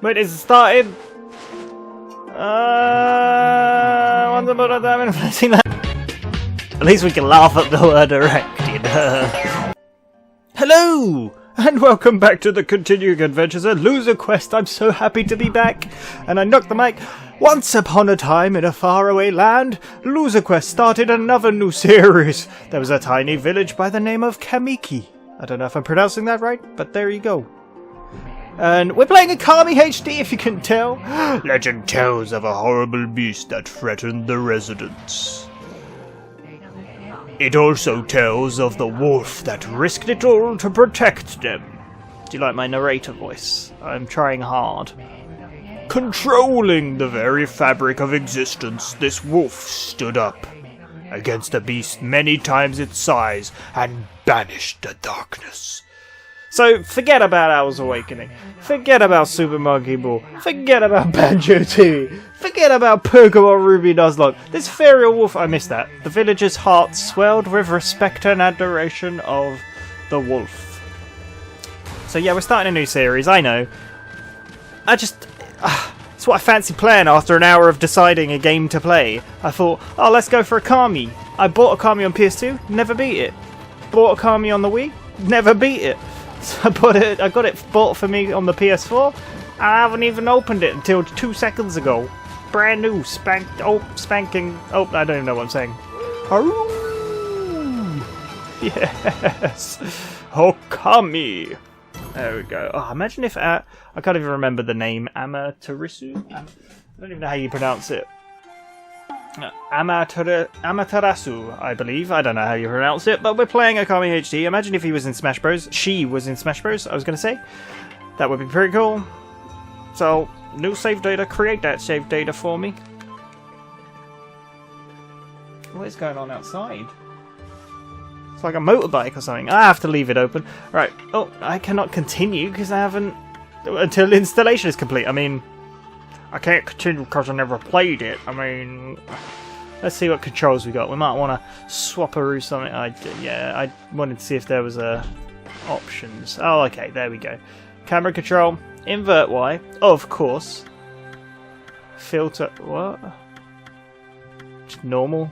Wait, is it started? Once upon a time in a flashing light. At least we can laugh at the word erected. Hello! And welcome back to the continuing adventures of Loser Quest. I'm so happy to be back. And I knocked the mic. Once upon a time in a faraway land, Loser Quest started another new series. There was a tiny village by the name of Kamiki. I don't know if I'm pronouncing that right, but there you go. And we're playing Okami HD, if you can tell. Legend tells of a horrible beast that threatened the residents. It also tells of the wolf that risked it all to protect them. Do you like my narrator voice? I'm trying hard. Controlling the very fabric of existence, this wolf stood up against a beast many times its size and banished the darkness. So, forget about Owl's Awakening, forget about Super Monkey Ball, forget about Banjo-Tooie, forget about Pokemon Ruby Nuzlocke. This ethereal wolf, I missed that. The villagers' hearts swelled with respect and adoration of the wolf. So yeah, we're starting a new series, I know. It's what I fancy playing after an hour of deciding a game to play. I thought, oh, let's go for Okami. I bought Okami on PS2, never beat it. Bought Okami on the Wii, never beat it. So I got it bought for me on the PS4. I haven't even opened it until 2 seconds ago. Brand new, spanking. Oh, I don't even know what I'm saying. Oh, yes, Okami. There we go. Oh, imagine if I can't even remember the name. Amaterasu. I don't even know how you pronounce it. Amaterasu, I believe. I don't know how you pronounce it, but we're playing Okami HD. Imagine if he was in Smash Bros. She was in Smash Bros. I was going to say. That would be pretty cool. So, new save data. Create that save data for me. What is going on outside? It's like a motorbike or something. I have to leave it open. Right. Oh, I cannot continue because I haven't... Until installation is complete. I mean... I can't continue because I never played it. I mean, let's see what controls we got. We might want to swap-a-roo something. I wanted to see if there was options. Oh, okay, there we go. Camera control, invert Y, of course. Filter, what? Just normal.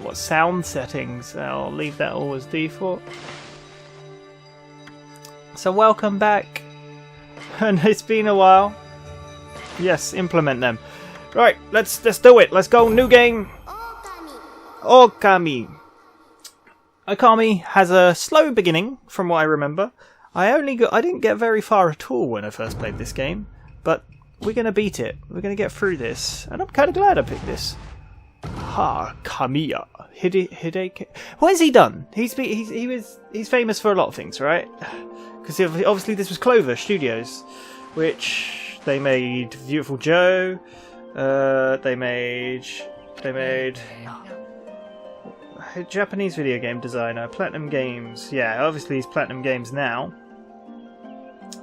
What sound settings? I'll leave that all as default. So welcome back, and it's been a while. Yes, implement them. Right, let's do it. Let's go. New game. Okami. Okami has a slow beginning, from what I remember. I didn't get very far at all when I first played this game, but we're gonna beat it. We're gonna get through this, and I'm kind of glad I picked this. Kamiya Hideki. What has he done? He's famous for a lot of things, right? Because obviously this was Clover Studios, which. They made Beautiful Joe. They made a Japanese video game designer, Platinum Games. Yeah, obviously he's Platinum Games now.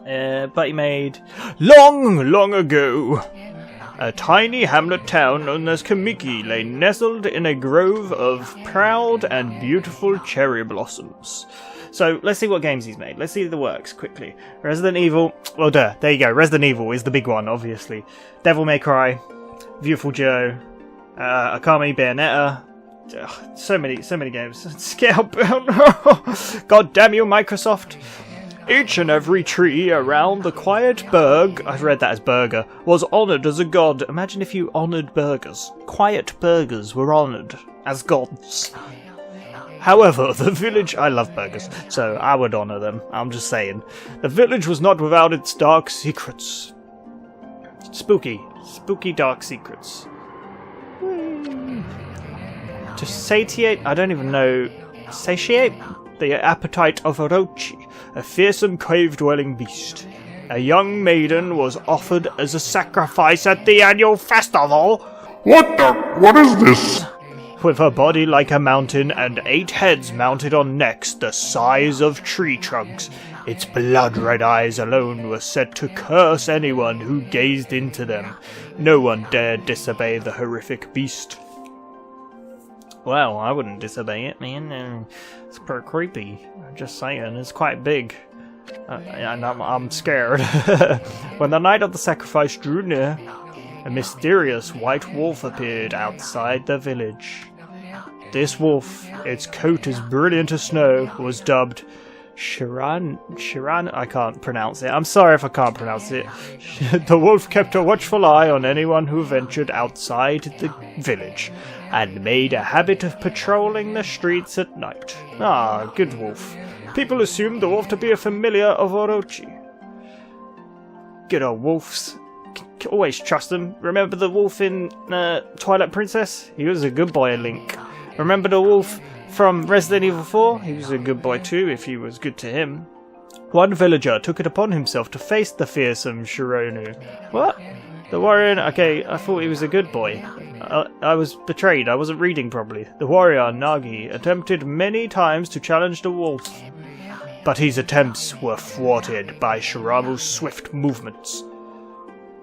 But he made long ago. A tiny hamlet town known as Kamiki lay nestled in a grove of proud and beautiful cherry blossoms. So, let's see what games he's made. Let's see the works, quickly. Resident Evil... Well, there you go. Resident Evil is the big one, obviously. Devil May Cry. Beautiful Joe. Okami, Bayonetta. Ugh, so many games. Scalebound. God damn you, Microsoft. Each and every tree around the quiet burg... I've read that as burger. Was honoured as a god. Imagine if you honoured burgers. Quiet burgers were honoured as gods. However, the village... I love burgers, so I would honour them. I'm just saying. The village was not without its dark secrets. Spooky dark secrets. To satiate... I don't even know... Satiate? The appetite of Orochi, a fearsome cave-dwelling beast. A young maiden was offered as a sacrifice at the annual festival. What is this? With a body like a mountain and 8 heads mounted on necks the size of tree trunks, its blood-red eyes alone were said to curse anyone who gazed into them. No one dared disobey the horrific beast. Well, I wouldn't disobey it, man. It's pretty creepy. I'm just saying, it's quite big. And I'm scared. When the night of the sacrifice drew near, a mysterious white wolf appeared outside the village. This wolf, its coat as brilliant as snow, was dubbed Shiran, I can't pronounce it. I'm sorry if I can't pronounce it. The wolf kept a watchful eye on anyone who ventured outside the village, and made a habit of patrolling the streets at night. Ah, good wolf. People assumed the wolf to be a familiar of Orochi. Good old wolves. Always trust them. Remember the wolf in Twilight Princess? He was a good boy, Link. Remember the wolf from Resident Evil 4? He was a good boy too, if he was good to him. One villager took it upon himself to face the fearsome Shironu. What? The warrior... Okay, I thought he was a good boy. I was betrayed. I wasn't reading properly. The warrior, Nagi, attempted many times to challenge the wolf, but his attempts were thwarted by Shiramu's swift movements.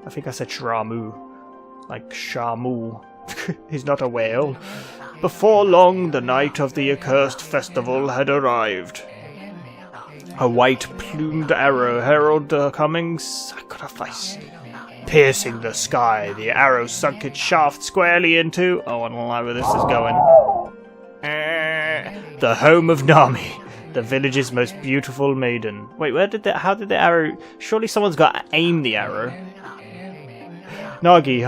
I think I said Shiramu. Like Shamu. He's not a whale. Before long, the night of the accursed festival had arrived. A white-plumed arrow heralded the coming sacrifice. Piercing the sky, the arrow sunk its shaft squarely into... Oh, I don't know where this is going. The home of Nami, the village's most beautiful maiden. Wait, how did the arrow... Surely someone's got to aim the arrow. Nagi,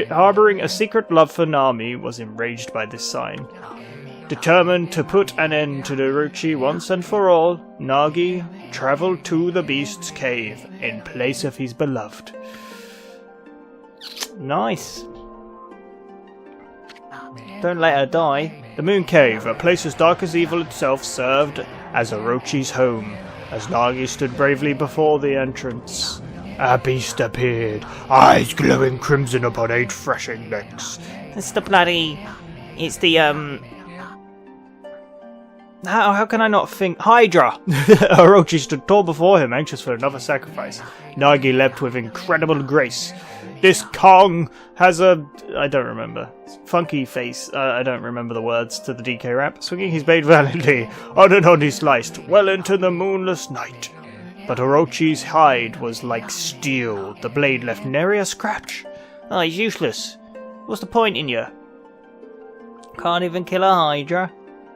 harbouring a secret love for Nami, was enraged by this sign. Determined to put an end to the Orochi once and for all, Nagi travelled to the beast's cave in place of his beloved. Nice. Don't let her die. The Moon Cave, a place as dark as evil itself, served as Orochi's home, as Nagi stood bravely before the entrance. A beast appeared, eyes glowing crimson upon 8 threshing necks. It's the bloody... It's the, How can I not think... Hydra! Orochi stood tall before him, anxious for another sacrifice. Nagi leapt with incredible grace. This Kong has a... I don't remember. Funky face. I don't remember the words to the DK rap. Swinging his blade valiantly, on and on he sliced, well into the moonless night. But Orochi's hide was like steel. The blade left nary a scratch. Oh, he's useless. What's the point in you? Can't even kill a Hydra.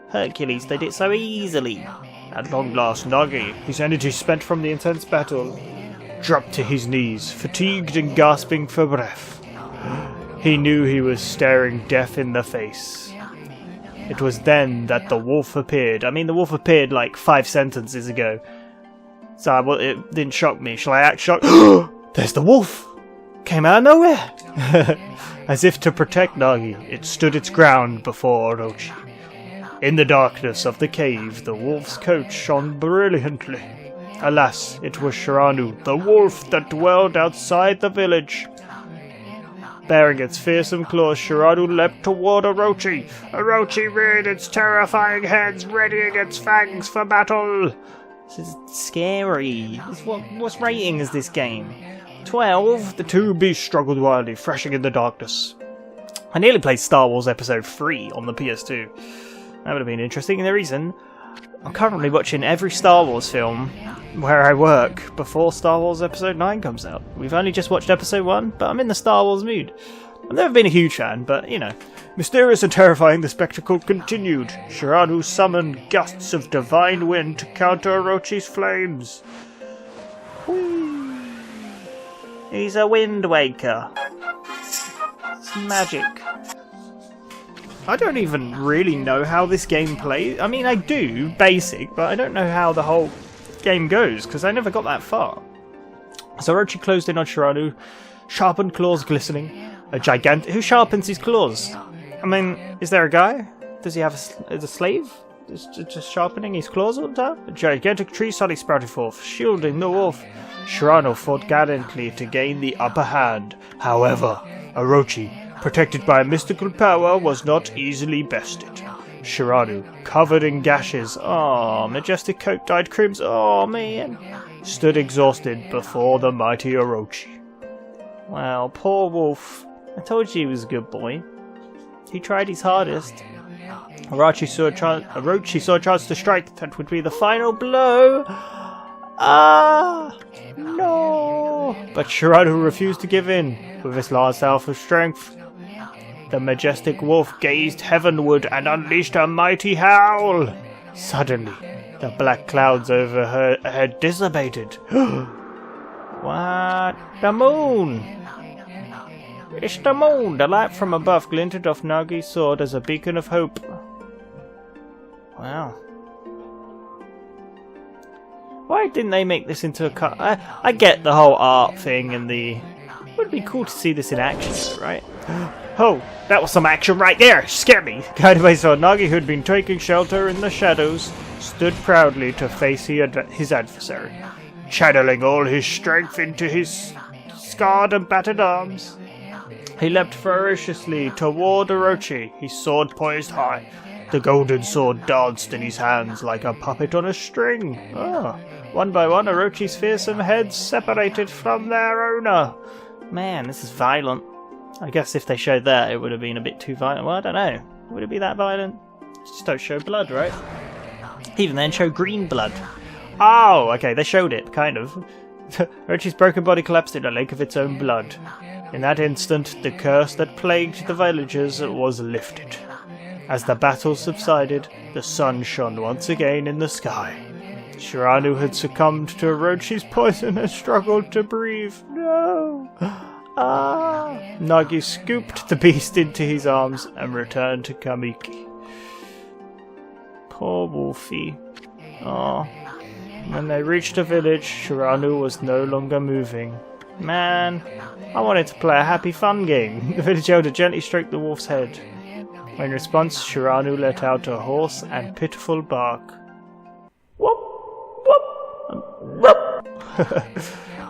Hercules did it so easily. At long last, Nagi, his energy spent from the intense battle, dropped to his knees, fatigued and gasping for breath. He knew he was staring death in the face. It was then that the wolf appeared. I mean, the wolf appeared like 5 sentences ago. So it didn't shock me. Shall I act shocked? There's the wolf! Came out of nowhere! As if to protect Nagi, it stood its ground before Orochi. In the darkness of the cave, the wolf's coat shone brilliantly. Alas, it was Shiranu, the wolf that dwelled outside the village. Bearing its fearsome claws, Shiranu leapt toward Orochi. Orochi reared its terrifying heads, readying its fangs for battle. This is scary. What's rating is this game? 12? The two beasts struggled wildly, thrashing in the darkness. I nearly played Star Wars Episode 3 on the PS2. That would have been interesting. And the reason, I'm currently watching every Star Wars film where I work before Star Wars Episode 9 comes out. We've only just watched Episode 1, but I'm in the Star Wars mood. I've never been a huge fan, but, you know. Mysterious and terrifying, the spectacle continued. Shiranu summoned gusts of divine wind to counter Orochi's flames. Whee! He's a wind waker. It's magic. I don't even really know how this game plays. I mean, I do, basic, but I don't know how the whole game goes, because I never got that far. So Orochi closed in on Shiranu, sharpened claws glistening. A gigantic... Who sharpens his claws? I mean, is there a guy? Does he have a slave? Just sharpening his claws all the time? A gigantic tree suddenly sprouted forth, shielding the wolf. Shiranu fought gallantly to gain the upper hand. However, Orochi, protected by a mystical power, was not easily bested. Shiranu, covered in gashes, majestic coat dyed crimson, man, stood exhausted before the mighty Orochi. Well, poor wolf. I told you he was a good boy. He tried his hardest. Orochi saw a chance to strike. That would be the final blow. Ah! No! But Shiranu refused to give in. With his last hour of strength, the majestic wolf gazed heavenward and unleashed a mighty howl. Suddenly, the black clouds overhead dissipated. What? The moon! It's the moon! The light from above glinted off Nagi's sword as a beacon of hope. Wow. Why didn't they make this into a cut? I get the whole art thing and the... It would be cool to see this in action, right? Oh, that was some action right there! Scared me! Guided by sword, Nagi, who had been taking shelter in the shadows, stood proudly to face his adversary, channeling all his strength into his scarred and battered arms. He leapt ferociously toward Orochi, his sword poised high. The golden sword danced in his hands like a puppet on a string. One by one, Orochi's fearsome heads separated from their owner. Man, this is violent. I guess if they showed that, it would have been a bit too violent. Well, I don't know. Would it be that violent? Just don't show blood, right? Even then, show green blood. Oh, okay, they showed it, kind of. Orochi's broken body collapsed in a lake of its own blood. In that instant, the curse that plagued the villagers was lifted. As the battle subsided, the sun shone once again in the sky. Shiranu had succumbed to Orochi's poison and struggled to breathe. No! Ah! Nagi scooped the beast into his arms and returned to Kamiki. Poor Wolfie. Oh. When they reached the village, Shiranu was no longer moving. Man, I wanted to play a happy fun game. The village elder gently stroked the wolf's head. In response, Shiranu let out a hoarse and pitiful bark. Whoop! Whoop! Whoop!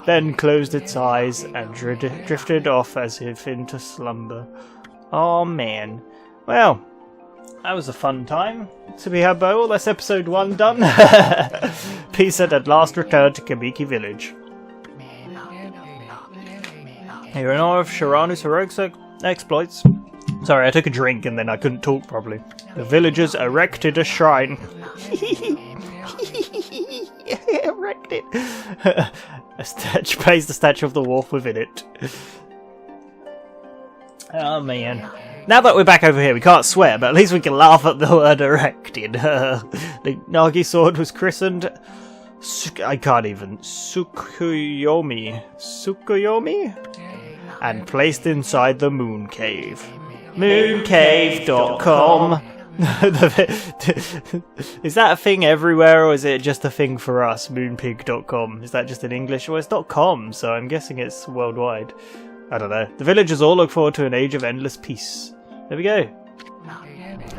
Then closed its eyes and drifted off as if into slumber. Oh man. Well, that was a fun time to be had by all. That's episode 1 done. Peace had at last returned to Kamiki village. Here in honor of Shiranu's heroic exploits. Sorry, I took a drink and then I couldn't talk properly. The villagers erected a shrine. Erected. A statue placed the statue of the wolf within it. Oh man. Now that we're back over here, we can't swear, but at least we can laugh at the word erected. The Nagi sword was christened Tsukuyomi. And placed inside the moon cave. Mooncave.com. Is that a thing everywhere, or is it just a thing for us? Moonpig.com. Is that just in English? Well, it's .com, so I'm guessing it's worldwide. I don't know. The villagers all look forward to an age of endless peace. There we go.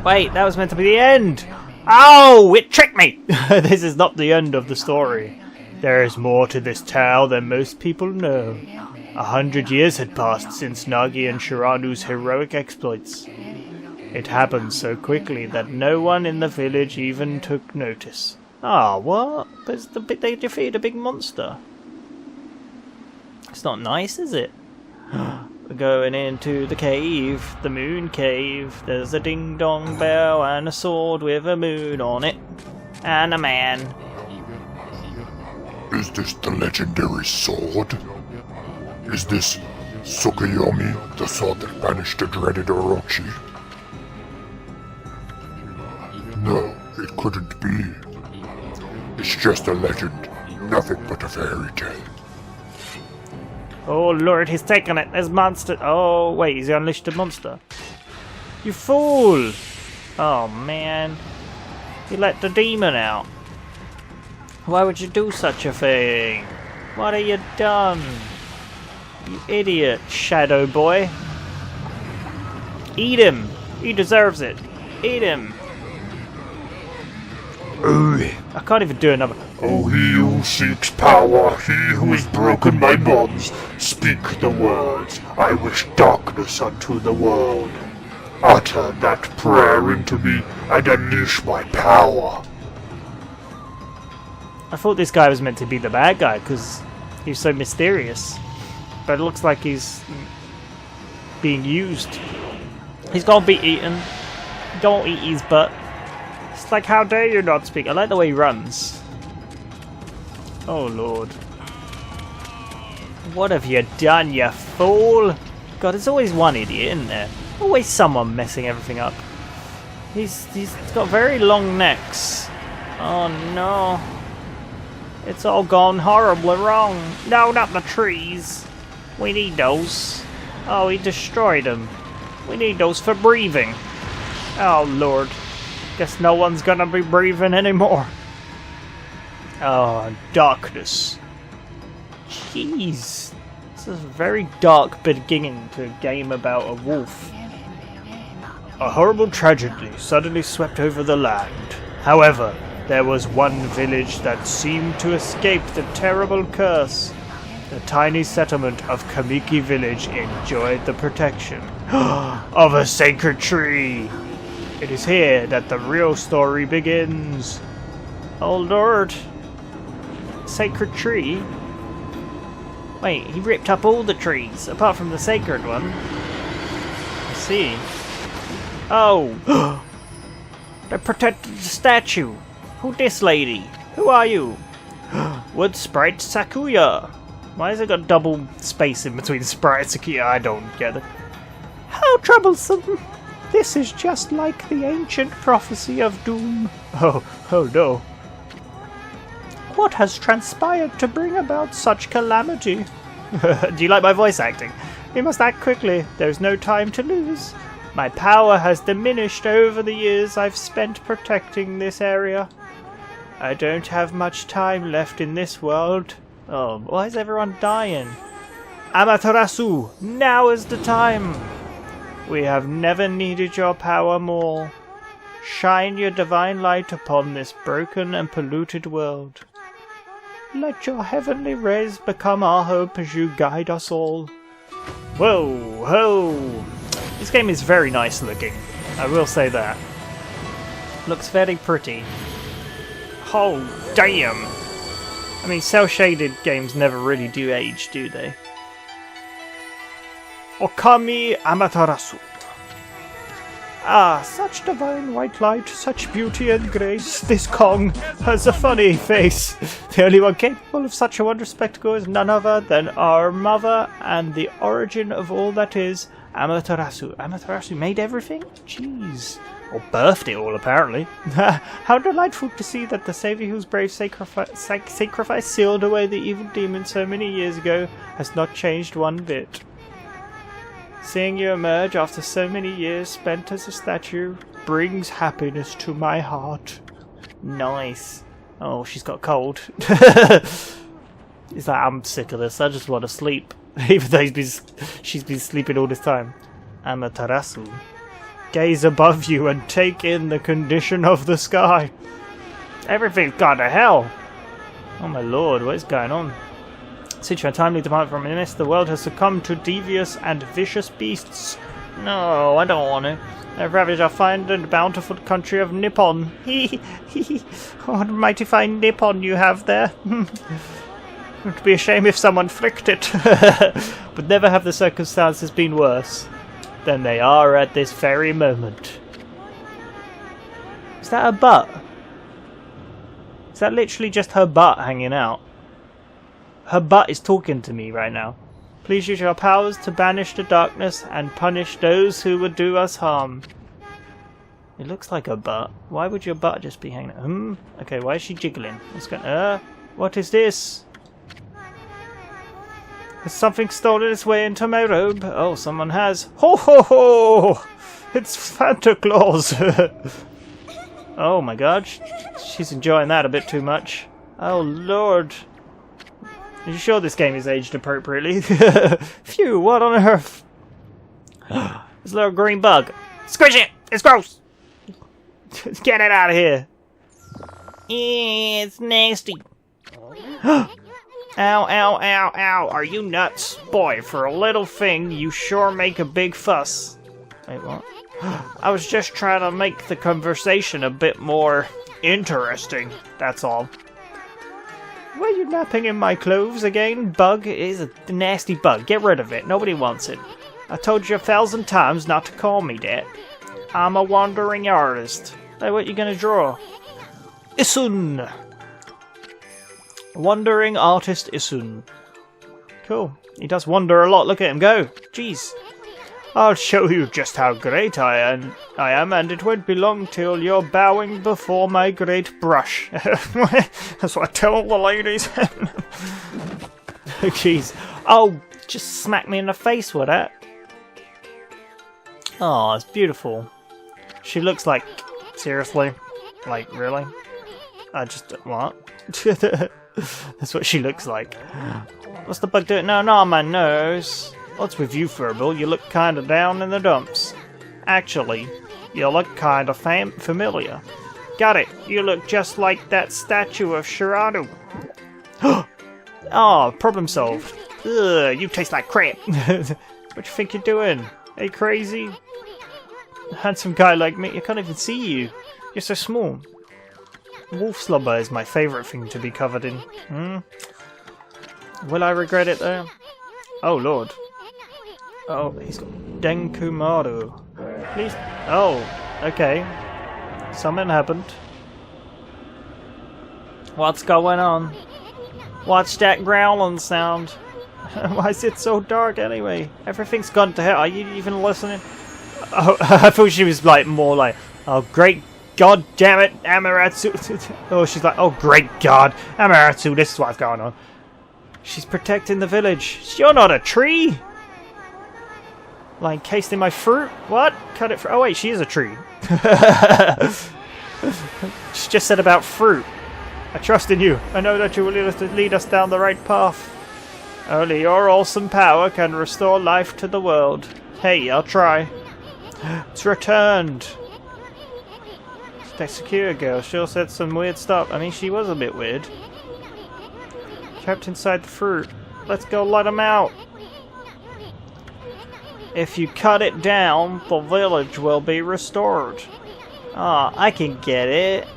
Wait, that was meant to be the end! Oh, it tricked me! This is not the end of the story. There is more to this tale than most people know. 100 years had passed since Nagi and Shiranu's heroic exploits. It happened so quickly that no one in the village even took notice. Ah, what? But they defeated a big monster. It's not nice, is it? We're going into the cave, the moon cave. There's a ding-dong bell and a sword with a moon on it. And a man. Is this the legendary sword? Is this Tsukuyomi, the sword that banished the dreaded Orochi? No, it couldn't be. It's just a legend, nothing but a fairy tale. Oh lord, he's taken it. There's monster. Oh wait, he's unleashed a monster. You fool! Oh man, you let the demon out. Why would you do such a thing? What have you done? You idiot, Shadow Boy. Eat him! He deserves it. Eat him! I can't even do another. Oh, he who seeks power, he who has broken my bonds, speak the words. I wish darkness unto the world. Utter that prayer into me and unleash my power. I thought this guy was meant to be the bad guy because he's so mysterious. But it looks like he's being used. He's gonna be eaten. Don't eat his butt. It's like, how dare you not speak? I like the way he runs. Oh lord. What have you done, you fool? God, there's always one idiot, isn't there? Always someone messing everything up. He's got very long necks. Oh no. It's all gone horribly wrong. No, not the trees. We need those. Oh, he destroyed them. We need those for breathing. Oh lord. Guess no one's gonna be breathing anymore. Oh, darkness. Jeez. This is a very dark beginning to a game about a wolf. A horrible tragedy suddenly swept over the land. However, there was one village that seemed to escape the terrible curse. The tiny settlement of Kamiki Village enjoyed the protection of a sacred tree. It is here that the real story begins. Oh lord. Sacred tree? Wait, he ripped up all the trees, apart from the sacred one. I see. Oh! They protected the statue! Who this lady? Who are you? Wood Sprite Sakuya! Why has it got double space in between Sprite and Sakuya? I don't get it. How troublesome! This is just like the ancient prophecy of doom. Oh no. What has transpired to bring about such calamity? Do you like my voice acting? We must act quickly. There's no time to lose. My power has diminished over the years I've spent protecting this area. I don't have much time left in this world. Oh, why is everyone dying? Amaterasu, now is the time. We have never needed your power more. Shine your divine light upon this broken and polluted world. Let your heavenly rays become our hope as you guide us all. Whoa, ho! This game is very nice looking. I will say that. Looks very pretty. Oh, damn! I mean, cel-shaded games never really do age, do they? Okami Amaterasu. Ah, such divine white light, such beauty and grace. This Kong has a funny face. The only one capable of such a wondrous spectacle is none other than our mother and the origin of all that is, Amaterasu. Amaterasu made everything? Jeez. Or birthed it all, apparently. How delightful to see that the saviour whose brave sacrifice sealed away the evil demon so many years ago has not changed one bit. Seeing you emerge after so many years spent as a statue brings happiness to my heart. Nice. Oh, she's got cold. He's like, I'm sick of this. I just want to sleep. Even though she's been sleeping all this time. Amaterasu. Gaze above you and take in the condition of the sky. Everything's gone to hell. Oh my lord, what is going on? Since your timely departure from this, the world has succumbed to devious and vicious beasts. No, I don't want to. They've ravaged our fine and bountiful country of Nippon. What a mighty fine Nippon you have there. It would be a shame if someone flicked it. But never have the circumstances been worse than they are at this very moment. Is that her butt? Is that literally just her butt hanging out? Her butt is talking to me right now. Please use your powers to banish the darkness and punish those who would do us harm. It looks like a butt. Why would your butt just be hanging out? Okay, why is she jiggling? What's going what is this? Has something stolen its way into my robe? Oh, someone has. Ho ho ho! It's Santa Claus! Oh my god, she's enjoying that a bit too much. Oh lord. Are you sure this game is aged appropriately? Phew, what on earth? This little green bug. Squish it! It's gross! Get it out of here! It's nasty. Ow, ow, ow, ow. Are you nuts? Boy, for a little thing, you sure make a big fuss. Wait, what? I was just trying to make the conversation a bit more interesting, that's all. Were you napping in my clothes again? Bug is a nasty bug. Get rid of it. Nobody wants it. I told you 1,000 times not to call me that. I'm a wandering artist. Hey, what you gonna draw? Isun! Wandering Artist Isun. Cool. He does wander a lot. Look at him go. Jeez. I'll show you just how great I am, and it won't be long till you're bowing before my great brush. That's what I tell all the ladies. Jeez. Oh, just smack me in the face with that. Oh, it's beautiful. She looks like... Seriously? Like, really? What? That's what she looks like. What's the bug doing? No, not on my nose. What's with you, Furball? You look kinda down in the dumps. Actually, you look kinda familiar. Got it. You look just like that statue of Shiradu. Oh, problem solved. Ugh, you taste like crap. What you think you're doing? Are you crazy? A handsome guy like me, I can't even see you. You're so small. Wolf slobber is my favourite thing to be covered in. Will I regret it though? Oh lord. Oh, he's got Denkumaru. Please. Oh, okay. Something happened. What's going on? What's that growling sound? Why is it so dark anyway? Everything's gone to hell. Are you even listening? Oh, I thought she was like more like, oh great god damn it, Amaterasu. Oh, she's like, oh great god, Amaterasu, this is what's going on. She's protecting the village. You're not a tree! Like encased in my fruit? What? Cut it for. Oh wait, she is a tree. She just said about fruit. I trust in you. I know that you will lead us down the right path. Only your awesome power can restore life to the world. Hey, I'll try. It's returned. That secure girl sure said some weird stuff. I mean, she was a bit weird. Trapped inside the fruit. Let's go let him out. If you cut it down, the village will be restored. Ah, I can get it.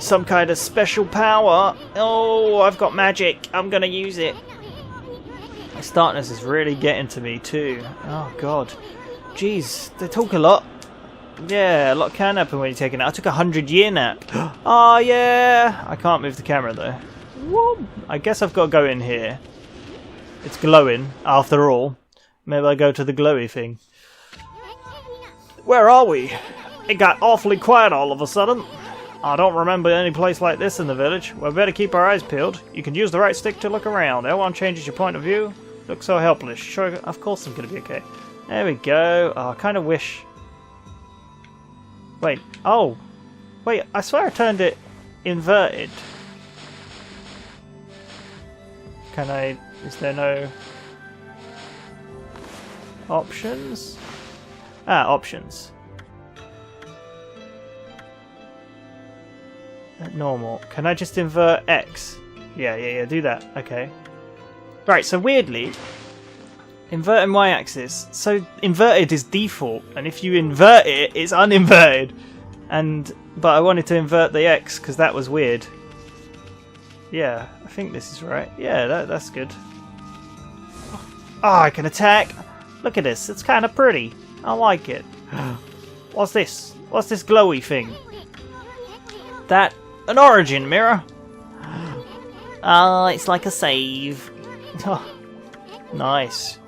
Some kind of special power. Oh, I've got magic. I'm gonna use it. This darkness is really getting to me too. Oh god. Jeez, they talk a lot. Yeah, a lot can happen when you take a nap. I took a 100-year nap. Oh yeah. I can't move the camera though. Whoa. I guess I've got to go in here. It's glowing, after all. Maybe I go to the glowy thing. Where are we? It got awfully quiet all of a sudden. I don't remember any place like this in the village. We better keep our eyes peeled. You can use the right stick to look around. Everyone changes your point of view. Look so helpless. Sure, of course I'm going to be okay. There we go. Oh, I kind of wish... Wait. Oh. Wait, I swear I turned it inverted. Can I... Is there no... options? Ah, options. Normal. Can I just invert X? Yeah, do that. Okay. Right, so weirdly, inverting Y-axis. So inverted is default, and if you invert it, it's uninverted. But I wanted to invert the X because that was weird. Yeah, I think this is right. Yeah, that's good. Oh, I can attack. Look at this. It's kind of pretty. I like it. What's this? What's this glowy thing? That an origin mirror. It's like a save. Oh, nice.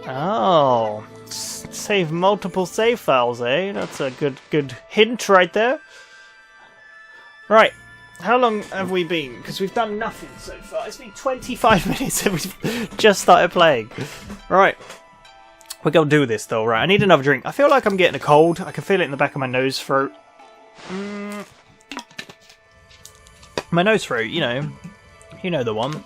Oh, save multiple save files, eh? That's a good hint right there. Right. How long have we been? Because we've done nothing so far. It's been 25 minutes and we've just started playing. Right. We're going to do this though, right? I need another drink. I feel like I'm getting a cold. I can feel it in the back of my nose throat. My nose throat, you know the one.